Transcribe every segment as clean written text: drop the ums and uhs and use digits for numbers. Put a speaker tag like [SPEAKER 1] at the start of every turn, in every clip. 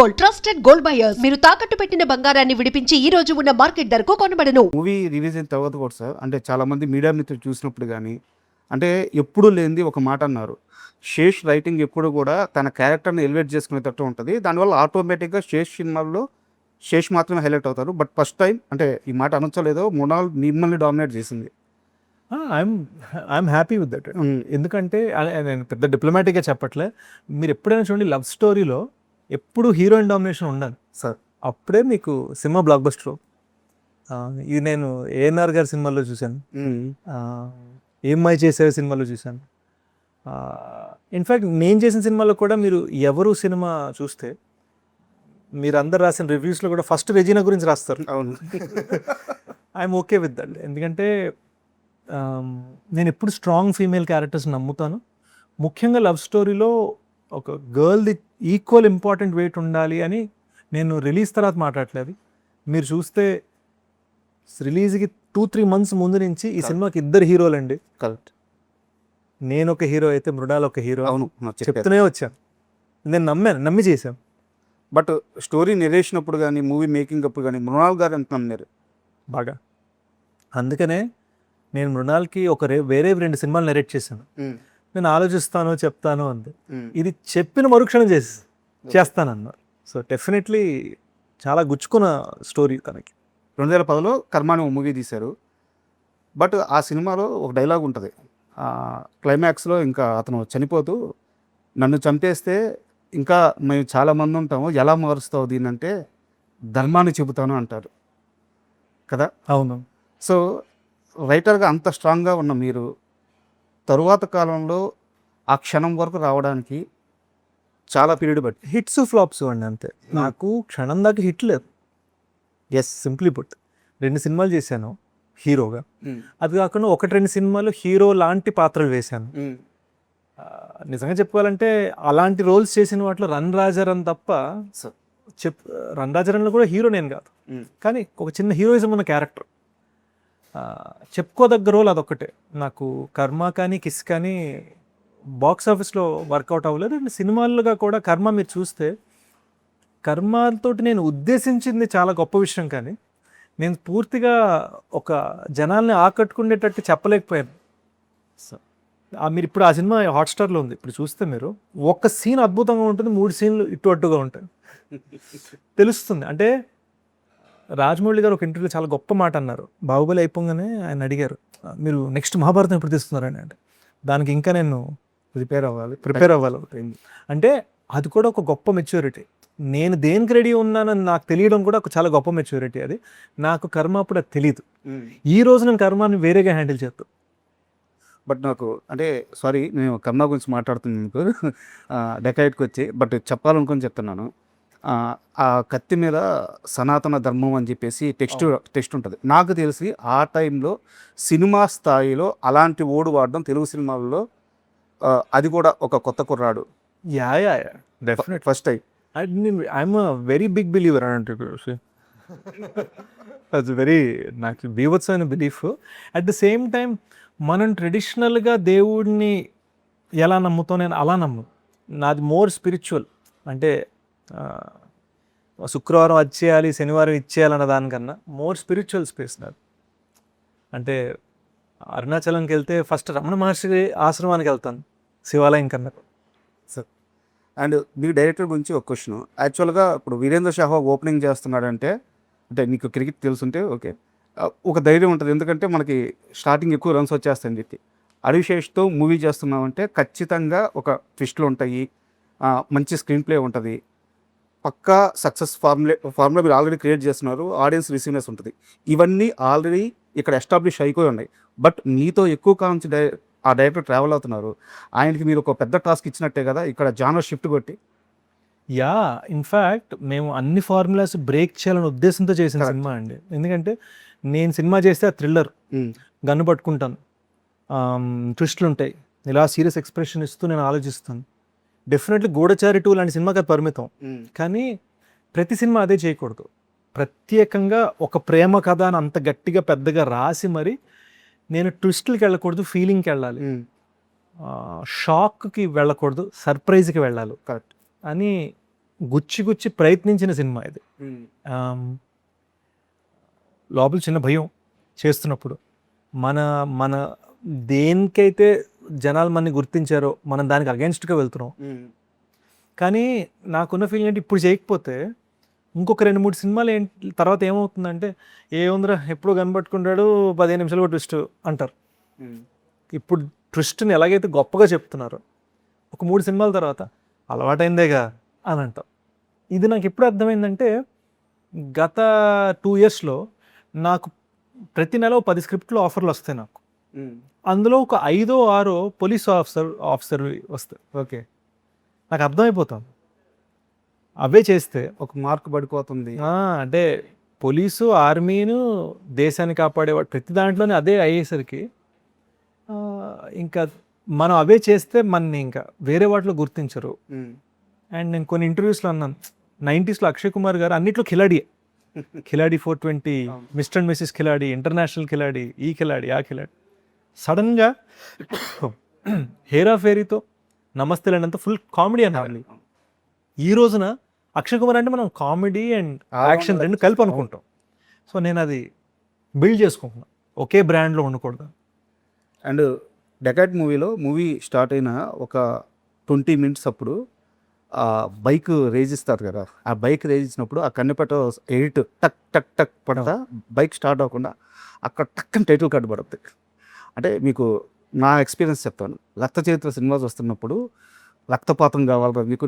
[SPEAKER 1] Gold, trusted gold buyers. మీరు తాకట్టు పెట్టిన బంగారాన్ని విడిపించి ఈ రోజు ఉన్న మార్కెట్ ధరకు కొనబడను.
[SPEAKER 2] మూవీ రిలీజ్ అయిన తర్వాత కూడా సార్ అంటే చాలామంది మీడియా మిత్రులు చూసినప్పుడు కానీ అంటే ఎప్పుడూ లేనిది ఒక మాట అన్నారు. శేష్ రైటింగ్ ఎప్పుడు కూడా తన క్యారెక్టర్ని ఎలివేట్ చేసుకునేటట్టు ఉంటుంది. దానివల్ల ఆటోమేటిక్గా శేష్ సినిమాల్లో శేష్ మాత్రమే హైలైట్ అవుతారు. బట్ ఫస్ట్ టైం అంటే ఈ మాట అనొచ్చలేదో మృణాల్ మిమ్మల్ని డామినేట్ చేసింది.
[SPEAKER 3] I'm happy with that. ఎందుకంటే నేను పెద్ద డిప్లొమాటిక్గా చెప్పట్లే. మీరు ఎప్పుడైనా చూడండి, లవ్ స్టోరీలో ఎప్పుడు హీరోయిన్ డామినేషన్ ఉండాలి
[SPEAKER 2] సార్.
[SPEAKER 3] అప్పుడే మీకు సినిమా బ్లాక్ బస్టర్. ఇది నేను ఏఎన్ఆర్ గారి సినిమాల్లో చూశాను, ఏమ్మాయి చేసే సినిమాలో చూశాను. ఇన్ఫ్యాక్ట్ నేను చేసిన సినిమాలో కూడా మీరు ఎవరు సినిమా చూస్తే మీరు అందరు రాసిన రివ్యూస్లో కూడా ఫస్ట్ రెజీనా గురించి రాస్తారు.
[SPEAKER 2] అవును.
[SPEAKER 3] I'm okay with that. ఎందుకంటే నేను ఎప్పుడు స్ట్రాంగ్ ఫీమేల్ క్యారెక్టర్స్ నమ్ముతాను. ముఖ్యంగా లవ్ స్టోరీలో ఒక గర్ల్ది ఈక్వల్ ఇంపార్టెంట్ వెయిట్ ఉండాలి అని నేను రిలీజ్ తర్వాత మాట్లాడలేదు. మీరు చూస్తే రిలీజ్కి 2-3 months ముందు నుంచి ఈ సినిమాకి 2 హీరోలండి.
[SPEAKER 2] కరెక్ట్.
[SPEAKER 3] నేను ఒక హీరో అయితే మృణాల్ ఒక హీరో.
[SPEAKER 2] అవును,
[SPEAKER 3] చెప్తూనే వచ్చాను, నేను నమ్మి చేశాను.
[SPEAKER 2] బట్ స్టోరీ నెరేషన్ అప్పుడు కానీ మూవీ మేకింగ్ అప్పుడు కానీ మృణాల్ గారు ఎంత నమ్మారు
[SPEAKER 3] బాగా. అందుకనే నేను మృణాల్కి వేరే 2 సినిమాలు నెరేట్ చేశాను. నేను ఆలోచిస్తాను చెప్తాను అంది. ఇది చెప్పిన మరుక్షణం చేస్తానన్నారు. సో డెఫినెట్లీ చాలా గుచ్చుకున్న స్టోరీ తనకి.
[SPEAKER 2] 2010లో కర్మాని మూవీ తీశారు. బట్ ఆ సినిమాలో ఒక డైలాగ్ ఉంటుంది. క్లైమాక్స్లో ఇంకా అతను చనిపోతూ నన్ను చంపేస్తే ఇంకా మేము చాలామంది ఉంటాము, ఎలా మారుస్తావు దీన్నంటే ధర్మాన్ని చెబుతాను అంటారు కదా.
[SPEAKER 3] అవును.
[SPEAKER 2] సో రైటర్గా అంత స్ట్రాంగ్గా ఉన్న మీరు తరువాత కాలంలో ఆ క్షణం వరకు రావడానికి చాలా పీరియడ్ బట్టి
[SPEAKER 3] హిట్స్ ఫ్లాప్స్ అండి అంతే. నాకు క్షణం దాకా హిట్ లేదు. ఎస్, సింప్లీ పుట్ 2 సినిమాలు చేశాను హీరోగా. అది కాకుండా 1-2 సినిమాలు హీరో లాంటి పాత్రలు వేశాను. నిజంగా చెప్పుకోవాలంటే అలాంటి రోల్స్ చేసిన వాటిలో రన్ రాజారన్ తప్ప రన్ రాజారన్లో కూడా హీరో నేను కాదు, కానీ ఒక చిన్న హీరోయిజం ఉన్న క్యారెక్టర్. చెప్పుకోదగ్గ రోల్ అదొక్కటే. నాకు కర్మ కానీ కిస్ కానీ బాక్స్ ఆఫీస్లో వర్కౌట్ అవ్వలేదు. అండ్ సినిమాలుగా కూడా కర్మ మీరు చూస్తే కర్మతోటి నేను ఉద్దేశించింది చాలా గొప్ప విషయం, కానీ నేను పూర్తిగా ఒక జనాల్ని ఆకట్టుకునేటట్టు చెప్పలేకపోయాను. మీరు ఇప్పుడు ఆ సినిమా హాట్స్టార్లో ఉంది, ఇప్పుడు చూస్తే మీరు ఒక్క సీన్ అద్భుతంగా ఉంటుంది, 3 సీన్లు ఇటు అట్టుగా ఉంటాయి. తెలుస్తుంది. అంటే రాజమౌళి గారు ఒక ఇంటర్వ్యూలో చాలా గొప్ప మాట అన్నారు. బాహుబలి అయిపోగానే ఆయన అడిగారు, మీరు నెక్స్ట్ మహాభారతం ఎప్పుడు తీస్తున్నారని. అంటే దానికి ఇంకా నేను ప్రిపేర్ అవ్వాలి. అంటే అది కూడా ఒక గొప్ప మెచ్యూరిటీ. నేను దేనికి రెడీ ఉన్నానని నాకు తెలియడం కూడా ఒక చాలా గొప్ప మెచ్యూరిటీ. అది నాకు కర్మ అప్పుడు అది తెలియదు. ఈ రోజు నేను కర్మాన్ని వేరేగా హ్యాండిల్ చేస్తాను.
[SPEAKER 2] బట్ నాకు అంటే సారీ, నేను కర్మ గురించి మాట్లాడుతున్నాను మీకు డెకాయిట్కి వచ్చి, బట్ చెప్పాలనుకొని చెప్తున్నాను. ఆ కత్తి మీద సనాతన ధర్మం అని చెప్పేసి టెక్స్ట్ ఉంటుంది. నాకు తెలిసి ఆ టైంలో సినిమా స్థాయిలో అలాంటి ఓడు వాడడం తెలుగు సినిమాల్లో అది కూడా ఒక కొత్త కుర్రాడు.
[SPEAKER 3] Definite
[SPEAKER 2] first time.
[SPEAKER 3] I'm a very big believer అంటే అది వెరీ నాకు బీభత్సమైన belief. At the same time మనం ట్రెడిషనల్గా దేవుడిని ఎలా నమ్ముతాం, నేను అలా నమ్ము. నాది మోర్ స్పిరిచువల్. అంటే శుక్రవారం వచ్చేయాలి, శనివారం ఇచ్చేయాలన్న దానికన్నా మోర్ స్పిరిచువల్ స్పేస్ నాది. అంటే అరుణాచలంకి వెళ్తే ఫస్ట్ రమణ మహర్షి ఆశ్రమానికి వెళ్తాను, శివాలయం కన్నా.
[SPEAKER 2] సార్, అండ్ మీ డైరెక్టర్ గురించి ఒక క్వశ్చన్. యాక్చువల్గా ఇప్పుడు వీరేంద్ర షాహ్వాగ్ ఓపెనింగ్ చేస్తున్నాడంటే, అంటే నీకు క్రికెట్ తెలుసుంటే ఓకే, ఒక ధైర్యం ఉంటుంది. ఎందుకంటే మనకి స్టార్టింగ్ ఎక్కువ రన్స్ వచ్చేస్తాయని చెప్పి. అరిశేష్తో మూవీ చేస్తున్నామంటే ఖచ్చితంగా ఒక ట్విస్ట్లు ఉంటాయి, మంచి స్క్రీన్ ప్లే ఉంటుంది, పక్కా సక్సెస్ ఫార్ములా మీరు ఆల్రెడీ క్రియేట్ చేస్తున్నారు, ఆడియన్స్ రిసీవ్నెస్ ఉంటుంది. ఇవన్నీ ఆల్రెడీ ఇక్కడ ఎస్టాబ్లిష్ అయిపోయి ఉన్నాయి. బట్ మీతో ఎక్కువ కాలం నుంచి ఆ డైరెక్టర్ ట్రావెల్ అవుతున్నారు. ఆయనకి మీరు ఒక పెద్ద టాస్క్ ఇచ్చినట్టే కదా ఇక్కడ జానర్ షిఫ్ట్ కొట్టి.
[SPEAKER 3] ఇన్ఫ్యాక్ట్ మేము అన్ని ఫార్ములాస్ బ్రేక్ చేయాలనే ఉద్దేశంతో చేసిన సినిమా అండి. ఎందుకంటే నేను సినిమా చేస్తే ఆ థ్రిల్లర్, గన్ను పట్టుకుంటాను, ట్విస్ట్లు ఉంటాయి, ఇలా సీరియస్ ఎక్స్ప్రెషన్ ఇస్తూ నేను ఆలోచిస్తాను. డెఫినెట్లీ గూఢచారి 2 లాంటి సినిమాకి అది పరిమితం, కానీ ప్రతి సినిమా అదే చేయకూడదు. ప్రత్యేకంగా ఒక ప్రేమ కథ అని అంత గట్టిగా పెద్దగా రాసి మరి నేను ట్విస్ట్లకి వెళ్ళకూడదు, ఫీలింగ్కి వెళ్ళాలి, షాక్కి వెళ్ళకూడదు, సర్ప్రైజ్కి వెళ్ళాలి
[SPEAKER 2] కరెక్ట్
[SPEAKER 3] అని గుచ్చి ప్రయత్నించిన సినిమా ఇది. లోపల చిన్న భయం చేస్తున్నప్పుడు మన దేనికైతే జనాలు మనని గుర్తించారో మనం దానికి అగెన్స్ట్గా వెళ్తున్నాం. కానీ నాకున్న ఫీలింగ్ ఏంటి, ఇప్పుడు చేయకపోతే ఇంకొక 2-3 సినిమాలు తర్వాత ఏమవుతుందంటే ఏముందిరా ఎప్పుడు కనబట్టుకుంటాడు 15 నిమిషాలు కూడా ట్విస్ట్ అంటారు. ఇప్పుడు ట్విస్ట్ని ఎలాగైతే గొప్పగా చెప్తున్నారో ఒక 3 సినిమాల తర్వాత అలవాటైందేగా అని అంటాం. ఇది నాకు ఎప్పుడు అర్థమైందంటే గత 2 ఇయర్స్లో నాకు ప్రతి నెల 10 స్క్రిప్ట్లు ఆఫర్లు వస్తాయి నాకు. అందులో ఒక 5-6 పోలీస్ ఆఫీసర్ వస్తాయి. ఓకే, నాకు అర్థమైపోతాం అవే చేస్తే
[SPEAKER 2] ఒక మార్క్ పడిపోతుంది.
[SPEAKER 3] అంటే పోలీసు, ఆర్మీను, దేశాన్ని కాపాడేవాడు ప్రతి దాంట్లోనే అదే అయ్యేసరికి ఇంకా మనం అవే చేస్తే మనని ఇంకా వేరే వాటిలో గుర్తించరు. అండ్ నేను కొన్ని ఇంటర్వ్యూస్లో అన్నాను, 90s అక్షయ్ కుమార్ గారు అన్నిట్లో Khiladi 420, Mr and Mrs Khiladi, international Khiladi, ఈ ఖిలాడి, ఆ ఖిలాడి. సడన్గా హేరా ఫేరీతో నమస్తే లేనంత ఫుల్ కామెడీ అనాలి. ఈ రోజున అక్షయ్ కుమార్ అంటే మనం కామెడీ అండ్ యాక్షన్ రెండు కలిపి అనుకుంటాం. సో నేను అది బిల్డ్ చేసుకుంటున్నా, ఒకే బ్రాండ్లో ఉండకూడదు.
[SPEAKER 2] అండ్ డెకాట్ మూవీ స్టార్ట్ అయిన ఒక 20 minutes అప్పుడు ఆ బైక్ రేజ్ ఇస్తారు కదా, ఆ బైక్ రేజ్ ఇచ్చినప్పుడు ఆ కన్నెపేట ఎడిట్ టక్ టక్ టక్ పడతా బైక్ స్టార్ట్ అవ్వకుండా అక్కడ టక్కని టైటిల్ కార్డు పడుతుంది. అంటే మీకు నా ఎక్స్పీరియన్స్ చెప్తాను. రక్త చరిత్ర సినిమా చూస్తున్నప్పుడు రక్తపాతం కావాలి మీకు,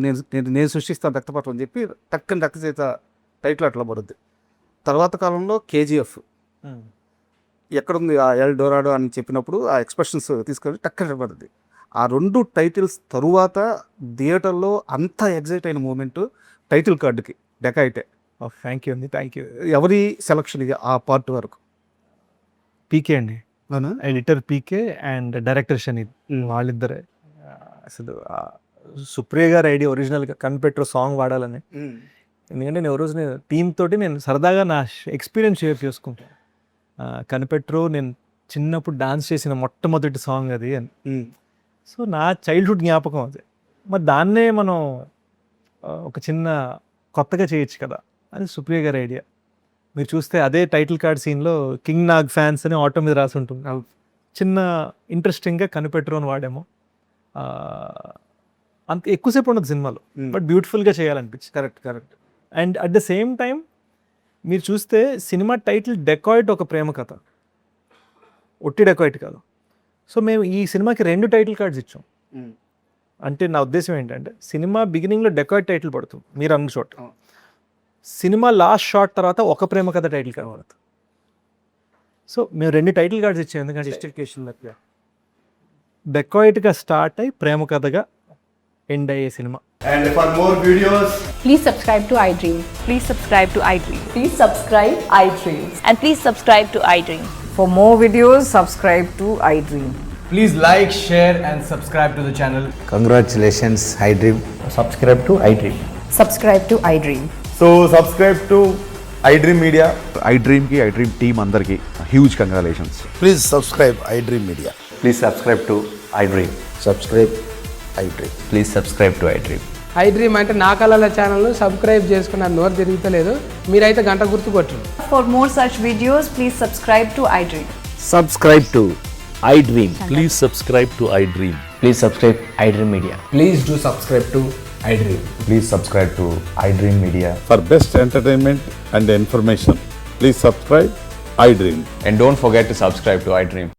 [SPEAKER 2] నేను సృష్టిస్తాను రక్తపాతం అని చెప్పి టక్కని రక్త చరిత్ర టైటిల్ అట్లా పడుద్ది. తర్వాత కాలంలో కేజీఎఫ్ ఎక్కడుంది ఆ ఎల్ డోరాడో అని చెప్పినప్పుడు ఆ ఎక్స్ప్రెషన్స్ తీసుకొని టక్కన పడుతుంది. ఆ 2 టైటిల్స్ తరువాత థియేటర్లో అంత ఎగ్జైట్ అయిన మూమెంట్ టైటిల్ కార్డుకి డెకాయిటే.
[SPEAKER 3] థ్యాంక్ యూ అండి, థ్యాంక్ యూ.
[SPEAKER 2] ఎవరి సెలక్షన్ ఇది ఆ పార్ట్ వరకు?
[SPEAKER 3] పీకే అండి, ఎడిటర్ పీకే అండ్ డైరెక్టర్ షనీద్, వాళ్ళిద్దరే. అసలు సుప్రియ గారు ఐడియా ఒరిజినల్గా కనిపెట్టు సాంగ్ వాడాలని. ఎందుకంటే నేను రోజు టీమ్ తోటి నేను సరదాగా నా ఎక్స్పీరియన్స్ షేర్ చేసుకుంటాను. కనిపెట్టు నేను చిన్నప్పుడు డాన్స్ చేసిన మొట్టమొదటి సాంగ్ అది అని. సో నా చైల్డ్హుడ్ జ్ఞాపకం అది. మరి దాన్నే మనం ఒక చిన్న కొత్తగా చేయొచ్చు కదా అని సుప్రియ గారి ఐడియా. మీరు చూస్తే అదే టైటిల్ కార్డ్ సీన్లో కింగ్ నాగ్ ఫ్యాన్స్ అని ఆటో మీద రాసి ఉంటుంది. చిన్న ఇంట్రెస్టింగ్గా కనిపెట్టరు అని వాడేమో. అంత ఎక్కువసేపు ఉండదు సినిమాలో, బట్ బ్యూటిఫుల్గా చేయాలనిపించింది.
[SPEAKER 2] Correct.
[SPEAKER 3] And at the same time మీరు చూస్తే సినిమా టైటిల్ డెకాయిట్ ఒక ప్రేమ కథ, ఒట్టి డెకాయిట్ కాదు. సో మేము ఈ సినిమాకి 2 టైటిల్ కార్డ్స్ ఇచ్చాం. అంటే నా ఉద్దేశం ఏంటంటే సినిమా బిగినింగ్లో డెకాయిట్ టైటిల్ పడుతుంది మీరు అన్న చోట, సినిమా లాస్ట్ షాట్ తర్వాత ఒక ప్రేమ కథ టైటిల్ కార్డ్ పడుతుంది. సో మేము 2 టైటిల్ కార్డ్స్ ఇచ్చాం, ఎందుకంటే
[SPEAKER 2] జస్టిఫికేషన్
[SPEAKER 3] డెకాయిట్గా స్టార్ట్ అయ్యి ప్రేమ కథగా ఎండ్ అయ్యే cinema.
[SPEAKER 4] And for more videos,
[SPEAKER 5] Please subscribe to iDream.
[SPEAKER 6] Please subscribe to iDream.
[SPEAKER 5] Please subscribe iDream.
[SPEAKER 6] And please subscribe to iDream.
[SPEAKER 7] For more videos, subscribe to iDream.
[SPEAKER 4] please like, share and subscribe to the channel.
[SPEAKER 8] Congratulations, iDream.
[SPEAKER 4] Subscribe to iDream.
[SPEAKER 5] Subscribe to iDream.
[SPEAKER 4] So subscribe to iDream Media.
[SPEAKER 9] iDream की iDream team अंदर की huge congratulations.
[SPEAKER 8] Please subscribe iDream Media.
[SPEAKER 10] Please subscribe to iDream.
[SPEAKER 8] Subscribe iDream.
[SPEAKER 10] Please subscribe to iDream.
[SPEAKER 11] iDream అంటే నా కళల ఛానల్ను subscribe చేసుకున్న నోరు తిరుగుతలేదు, మీరైతే గంట గుర్తు కొట్టండి.
[SPEAKER 5] For more such videos, please subscribe to iDream.
[SPEAKER 8] Subscribe to iDream.
[SPEAKER 10] Please subscribe to iDream. Please subscribe iDream Media.
[SPEAKER 4] Please do subscribe to iDream.
[SPEAKER 9] Please subscribe to iDream Media.
[SPEAKER 12] For best entertainment and information, please subscribe iDream.
[SPEAKER 10] And don't forget to subscribe to iDream.